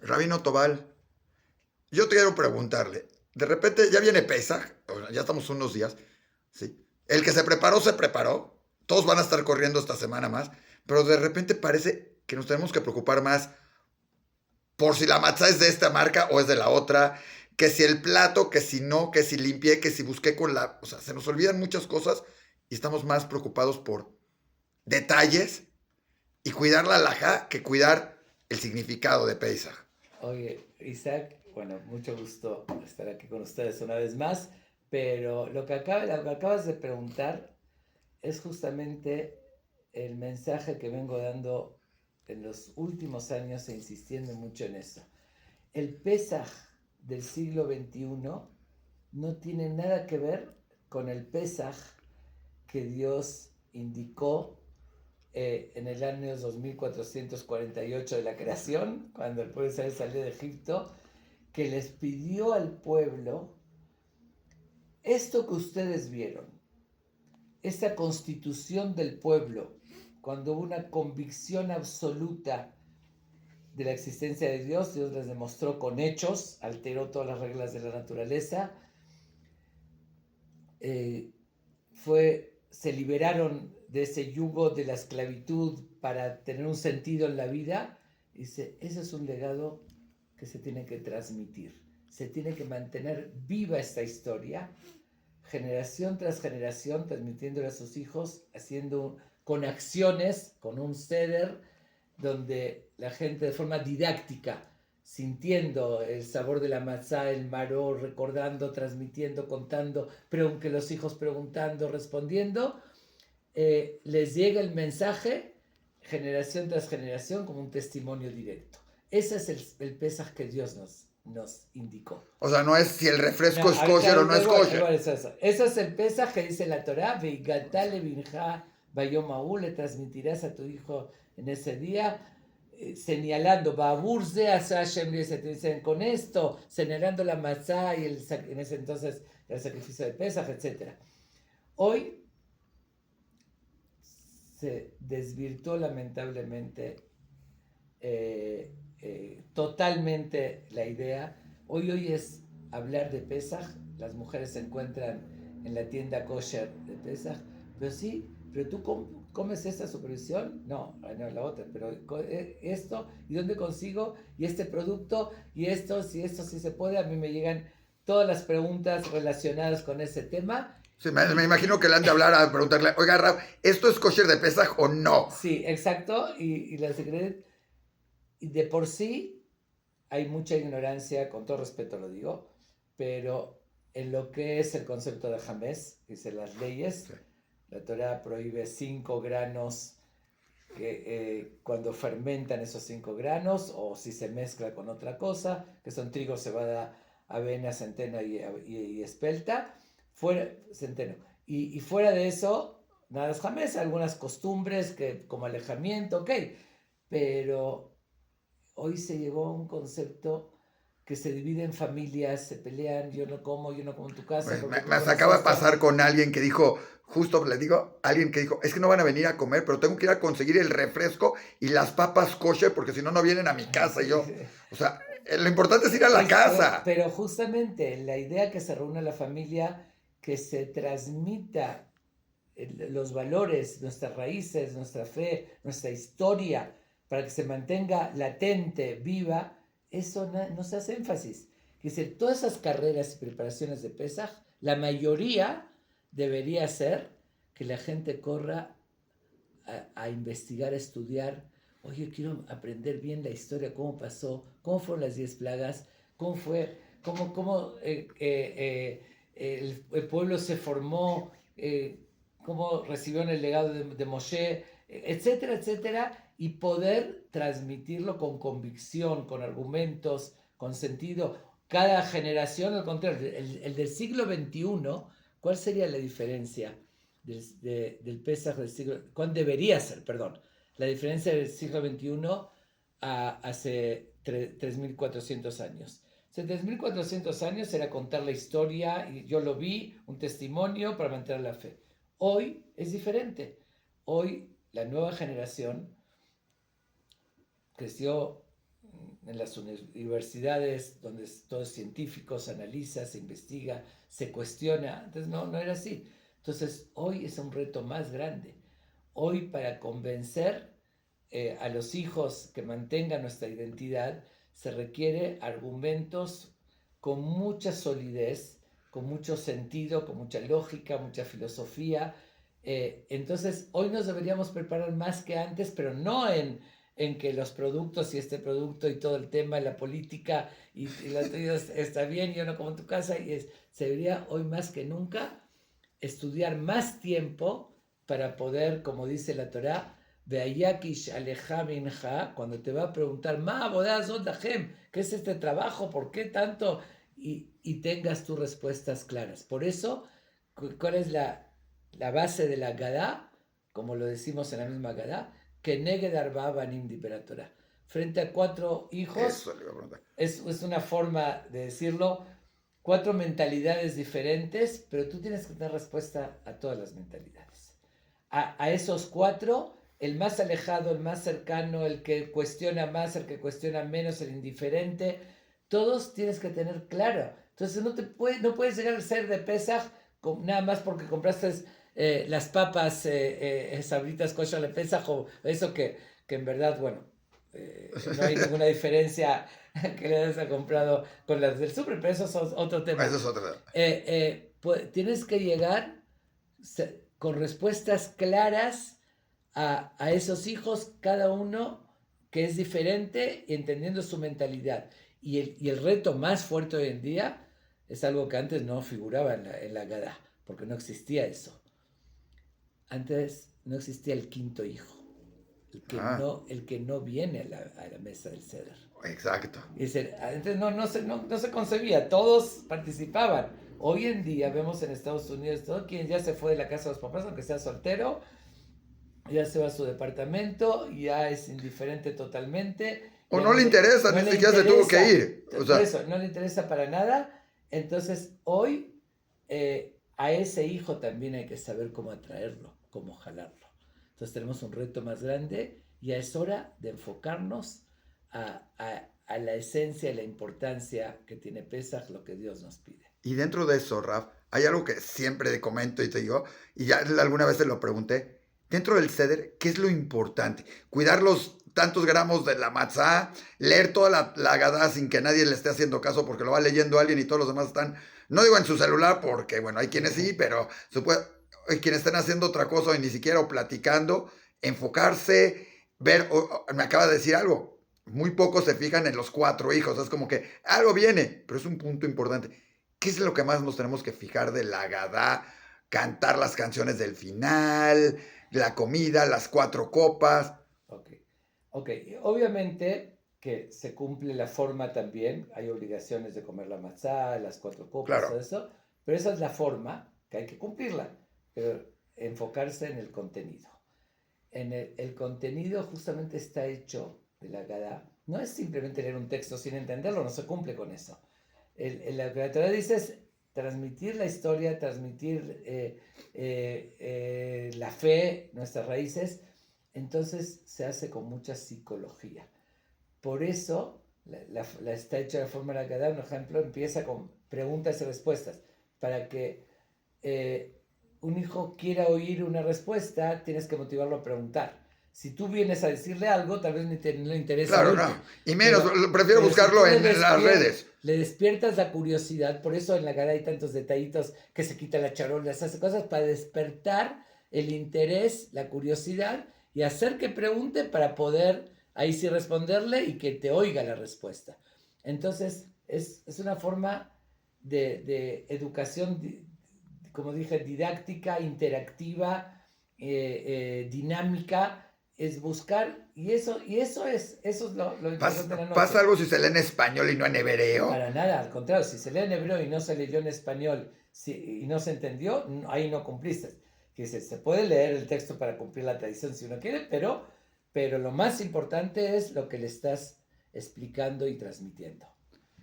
Rabino Tobal, yo te quiero preguntarle, de repente ya viene Pesaj, ya estamos unos días, ¿sí? El que se preparó, todos van a estar corriendo esta semana más, pero de repente parece que nos tenemos que preocupar más por si la matzá es de esta marca o es de la otra, que si el plato, que si no, que si limpié, que si busqué con la... O sea, se nos olvidan muchas cosas y estamos más preocupados por detalles y cuidar la halajá que cuidar el significado de Pesaj. Oye, Isaac, bueno, mucho gusto estar aquí con ustedes una vez más, pero lo que acabas de preguntar es justamente el mensaje que vengo dando en los últimos años e insistiendo mucho en eso. El Pesaj del siglo XXI no tiene nada que ver con el Pesaj que Dios indicó en el año 2448 de la creación, cuando el pueblo de Israel salió de Egipto, que les pidió al pueblo esto que ustedes vieron, esta constitución del pueblo, cuando hubo una convicción absoluta de la existencia de Dios, Dios les demostró con hechos, alteró todas las reglas de la naturaleza, eh, se liberaron de ese yugo de la esclavitud para tener un sentido en la vida. Dice, ese es un legado que se tiene que transmitir. Se tiene que mantener viva esta historia, generación tras generación, transmitiéndole a sus hijos, haciendo con acciones, con un ceder, donde la gente de forma didáctica, sintiendo el sabor de la matzá, el maró, recordando, transmitiendo, contando, pero aunque los hijos preguntando, respondiendo, les llega el mensaje generación tras generación como un testimonio directo. Ese es el Pesaj que Dios nos indicó. O sea, no es si el No, refresco es kosher o no es kosher. es eso. Eso es el Pesaj que dice la Torá, Veigatale binja bayomaú, le transmitirás a tu hijo en ese día, señalando, Baburze Hashem, te dicen con esto, señalando la matzá y en ese entonces el sacrificio de Pesaj, etc. Hoy se desvirtuó lamentablemente totalmente la idea. Hoy es hablar de Pesaj, las mujeres se encuentran en la tienda kosher de Pesaj, pero sí, pero tú comes esta supervisión, no, no la otra, pero esto, ¿y dónde consigo? Y este producto, y esto, si esto sí se puede, a mí me llegan todas las preguntas relacionadas con ese tema. Sí, me Y, imagino que le han de hablar a preguntarle, oiga, Rab, ¿esto es kosher de Pesaj o no? sí, exacto, y la secretaria, y de por sí hay mucha ignorancia, con todo respeto lo digo, pero en lo que es el concepto de Jamés, dice las leyes, Sí. la Torah prohíbe 5 granos que cuando fermentan esos 5 granos o si se mezcla con otra cosa, que son trigo, cebada, avena, centeno y espelta, fuera, centeno. Y fuera de eso, nada es Jamés, algunas costumbres que, como alejamiento, ok, pero hoy se llegó a un concepto que se divide en familias, se pelean, yo no como en tu casa porque tú Me comes acaba de esto. pasar con alguien que dijo, justo le digo, alguien que dijo, es que no van a venir a comer, pero tengo que ir a conseguir el refresco y las papas kosher porque si no, no vienen a mi casa. Y Sí, yo, o sea, lo importante es ir a la casa. pero justamente la idea que se reúne la familia, que se transmita los valores, nuestras raíces, nuestra fe, nuestra historia, para que se mantenga latente, viva, eso no se hace énfasis. Que decir, todas esas carreras y preparaciones de Pesaj, la mayoría debería ser que la gente corra a investigar, a estudiar. Oye, quiero aprender bien la historia, cómo pasó, cómo fueron las 10 plagas, cómo fue, cómo el pueblo se formó, cómo recibieron el legado de Moshe, etcétera, etcétera, y poder transmitirlo con convicción, con argumentos, con sentido. Cada generación, al contrario, el del siglo XXI, ¿cuál sería la diferencia del Pesaj del siglo? ¿Cuál debería ser, perdón? La diferencia del siglo XXI a hace 3.400 años. Hace 3.400 años era contar la historia, y yo lo vi, un testimonio para mantener la fe. Hoy es diferente. Hoy la nueva generación creció en las universidades donde todo es científico, se analiza, se investiga, se cuestiona. Antes no era así. Entonces hoy es un reto más grande. Hoy para convencer a los hijos que mantengan nuestra identidad se requiere argumentos con mucha solidez, con mucho sentido, con mucha lógica, mucha filosofía. Entonces hoy nos deberíamos preparar más que antes, pero no en que los productos y este producto y todo el tema de la política y lo tuyo está bien, yo no como en tu casa, se debería hoy más que nunca estudiar más tiempo para poder, como dice la Torá, Beayakish aleja minja, cuando te va a preguntar, Ma, bodazot dahem, ¿qué es este trabajo? ¿Por qué tanto? Y tengas tus respuestas claras. Por eso, ¿cuál es la base de la Gadá? Como lo decimos en la misma Gadá, que neged arba banim dibera Torá. Frente a 4 hijos, Eso le iba a preguntar. es una forma de decirlo, 4 mentalidades diferentes, pero tú tienes que tener respuesta a todas las mentalidades. A esos 4, el más alejado, el más cercano, el que cuestiona más, el que cuestiona menos, el indiferente, todos tienes que tener claro. Entonces no puedes llegar al ser de Pesaj nada más porque compraste las papas sabritas kosher de Pesaj o eso que en verdad, bueno, no hay ninguna diferencia que le hayas comprado con las del súper, pero eso es otro tema. Eso es otro. Pues, tienes que llegar con respuestas claras a esos hijos, cada uno que es diferente, entendiendo su mentalidad. Y el reto más fuerte hoy en día es algo que antes no figuraba en la Gadá, porque no existía eso. Antes no existía el quinto hijo, el que no viene a la mesa del Seder. Exacto. Antes no se concebía, todos participaban. Hoy en día vemos en Estados Unidos todo quien ya se fue de la casa de los papás, aunque sea soltero, ya se va a su departamento, ya es indiferente totalmente. O no le interesa, ni siquiera se tuvo que ir. O sea, por eso, no le interesa para nada. Entonces, hoy a ese hijo también hay que saber cómo atraerlo, cómo jalarlo. Entonces tenemos un reto más grande y ya es hora de enfocarnos a la esencia y la importancia que tiene Pesaj, lo que Dios nos pide. y dentro de eso, Raf, hay algo que siempre comento y te digo, y ya alguna vez te lo pregunté. Dentro del ceder, ¿qué es lo importante? Cuidar los tantos gramos de la matzá, leer toda la Gadá sin que nadie le esté haciendo caso porque lo va leyendo alguien y todos los demás están, no digo en su celular porque, bueno, hay quienes sí, pero hay quienes están haciendo otra cosa y ni siquiera o platicando, enfocarse, ver, me acaba de decir algo, muy pocos se fijan en los 4 hijos, es como que algo viene, pero es un punto importante. ¿Qué es lo que más nos tenemos que fijar de la Gadá? Cantar las canciones del final, la comida, las 4 copas. Ok. Obviamente que se cumple la forma también, hay obligaciones de comer la matzá, las 4 copas, Claro. todo eso, pero esa es la forma que hay que cumplirla, pero enfocarse en el contenido. El contenido justamente está hecho de la Gadá, no es simplemente leer un texto sin entenderlo, no se cumple con eso. Lo que la Torá dice es transmitir la historia, transmitir la fe, nuestras raíces. Entonces se hace con mucha psicología. Por eso está hecha de forma en la que da un ejemplo, empieza con preguntas y respuestas. Para que un hijo quiera oír una respuesta, tienes que motivarlo a preguntar. Si tú vienes a decirle algo, tal vez no le interesa. Claro, oírte. no. Y menos, prefiero buscarlo si en las redes. Le despiertas la curiosidad, por eso en la cara hay tantos detallitos que se quita la charola, se hace cosas para despertar el interés, la curiosidad y hacer que pregunte para poder ahí sí responderle y que te oiga la respuesta. Entonces es una forma de educación, como dije, didáctica, interactiva, dinámica, es buscar, y eso es lo importante de la noche. ¿Pasa algo si se lee en español y no en hebreo? Para nada, al contrario, si se lee en hebreo y no se leyó en español y no se entendió, ahí no cumpliste. Se puede leer el texto para cumplir la tradición si uno quiere, pero lo más importante es lo que le estás explicando y transmitiendo.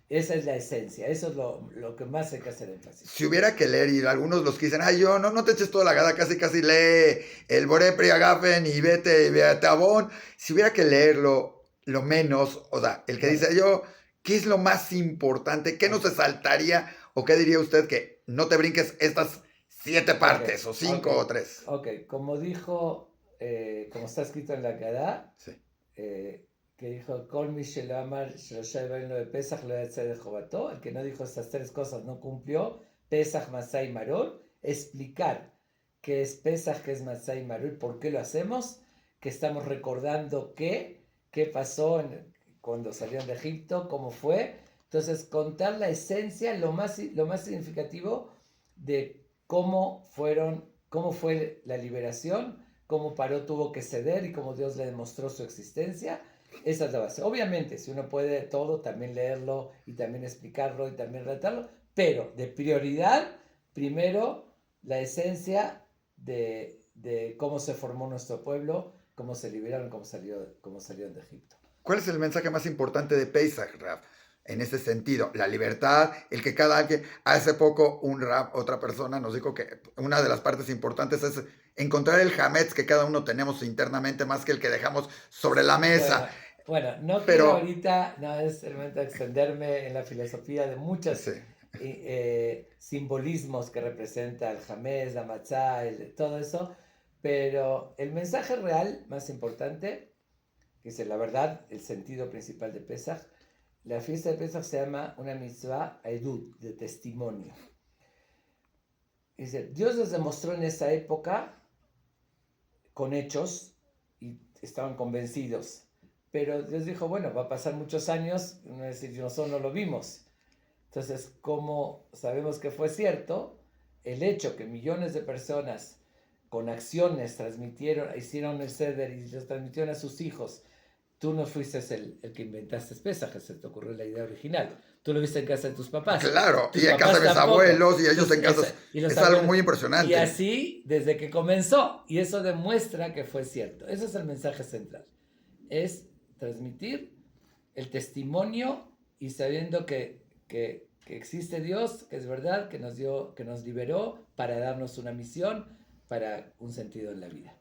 Esa es la esencia, eso es lo que más hay que hacer énfasis. Si hubiera que leer, y algunos los que dicen, yo no te eches toda la Gadá, casi lee el Boré Pri Agafen y vete a Bon. Si hubiera que leerlo, lo menos, o sea, el que Bueno, dice yo, ¿qué es lo más importante? ¿Qué no se saltaría o qué diría usted que no te brinques estas 7 ok, partes o ok, 5 o 3? ok. Como dijo, como está escrito en la Gadá, Sí. eh, que dijo, Kol mi shelo amar shelosha yevamim lo de Pesach lo yatze de Jovató, el que no dijo estas 3 cosas no cumplió, Pesach, Masá y Maror, explicar qué es Pesach, qué es Masá y Maror, por qué lo hacemos, que estamos recordando qué pasó cuando salieron de Egipto, cómo fue. Entonces, contar la esencia, lo más significativo de cómo fue la liberación, cómo Paró tuvo que ceder y cómo Dios le demostró su existencia. Esa es la base. Obviamente, si uno puede todo, también leerlo y también explicarlo y también relatarlo, pero de prioridad, primero la esencia de cómo se formó nuestro pueblo, cómo se liberaron, cómo salieron de Egipto. ¿Cuál es el mensaje más importante de Pesach, Raf? En ese sentido, la libertad, el que cada alguien, hace poco un Raf, otra persona nos dijo que una de las partes importantes es encontrar el hametz que cada uno tenemos internamente más que el que dejamos sobre la mesa. Bueno, bueno, no quiero Pero, ahorita, no es el momento de extenderme en la filosofía de muchos sí, simbolismos que representa el jamés, la matzá, todo eso, pero el mensaje real más importante, que es la verdad, el sentido principal de Pesach, la fiesta de Pesach se llama una mitzvah edut, de testimonio. Dice, Dios les demostró en esa época con hechos y estaban convencidos. Pero Dios dijo, bueno, va a pasar muchos años, no es decir, nosotros no lo vimos. Entonces, como sabemos que fue cierto, el hecho que millones de personas con acciones hicieron el ceder y los transmitieron a sus hijos, tú no fuiste el que inventaste Pesaj, se te ocurrió la idea original. Tú lo viste en casa de tus papás. claro, Tus y en casa papás de mis tampoco. abuelos y ellos en casa, Y los es algo abuelos. muy Y impresionante. así desde que comenzó. Y eso demuestra que fue cierto. Ese es el mensaje central. Es transmitir el testimonio y sabiendo que existe Dios, que es verdad, que nos liberó para darnos una misión, para un sentido en la vida.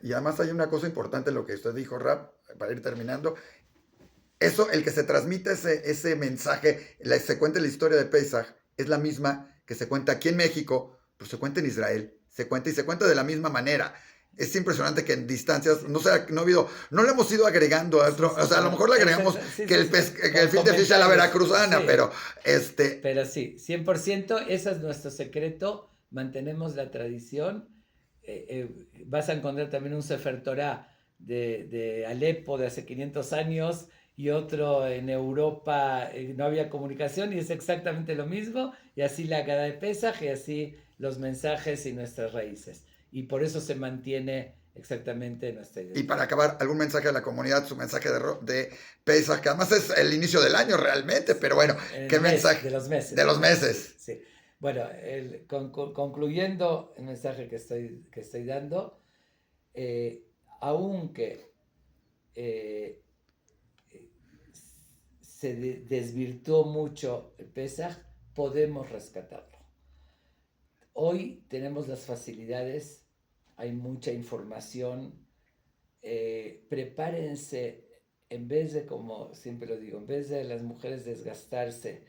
Y además hay una cosa importante en lo que usted dijo, Rap, para ir terminando. Eso, el que se transmite ese mensaje, se cuenta la historia de Pesach, es la misma que se cuenta aquí en México, pero se cuenta en Israel, se cuenta y se cuenta de la misma manera. Es impresionante que en distancias, Sí, no sé, no ha habido, no le hemos ido agregando a otro, sí, o sea, a lo mejor le agregamos sí, que sí, el, sí. que el Con filtro fish a la comentarios, veracruzana, sí. este, Pero sí, 100%, ese es nuestro secreto, mantenemos la tradición. Vas a encontrar también un Sefer Torah de Alepo de hace 500 años y otro en Europa, no había comunicación y es exactamente lo mismo, y así la Haggadah de Pesaj y así los mensajes y nuestras raíces. Y por eso se mantiene exactamente nuestra y para identidad. acabar, algún mensaje a la comunidad, su mensaje de Pesach, que además es el inicio del año realmente, pero bueno, En ¿qué el mes, mensaje? de los De meses, los ¿no? Sí, meses. sí. Bueno, concluyendo el mensaje que estoy dando, eh, aunque eh, se desvirtuó mucho el Pesaj, podemos rescatarlo. Hoy tenemos las facilidades, hay mucha información. Prepárense, en vez de, como siempre lo digo, en vez de las mujeres desgastarse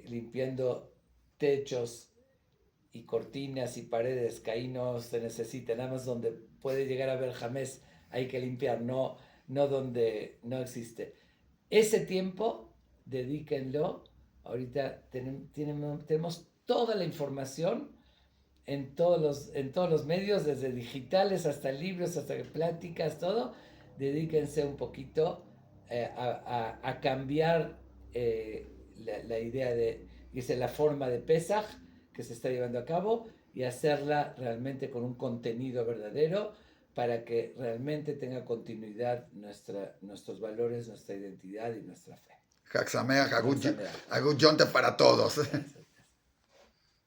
limpiando techos y cortinas y paredes que ahí no se necesita, nada más donde puede llegar a haber jamés hay que limpiar, no donde no existe. Ese tiempo, dedíquenlo. Ahorita tenemos toda la información en todos los medios, desde digitales hasta libros, hasta pláticas, todo. Dedíquense un poquito a cambiar la idea dice, la forma de Pesaj que se está llevando a cabo y hacerla realmente con un contenido verdadero para que realmente tenga continuidad nuestros valores, nuestra identidad y nuestra fe. Haxamea, Hag Sameach. Hagut Yonte para todos.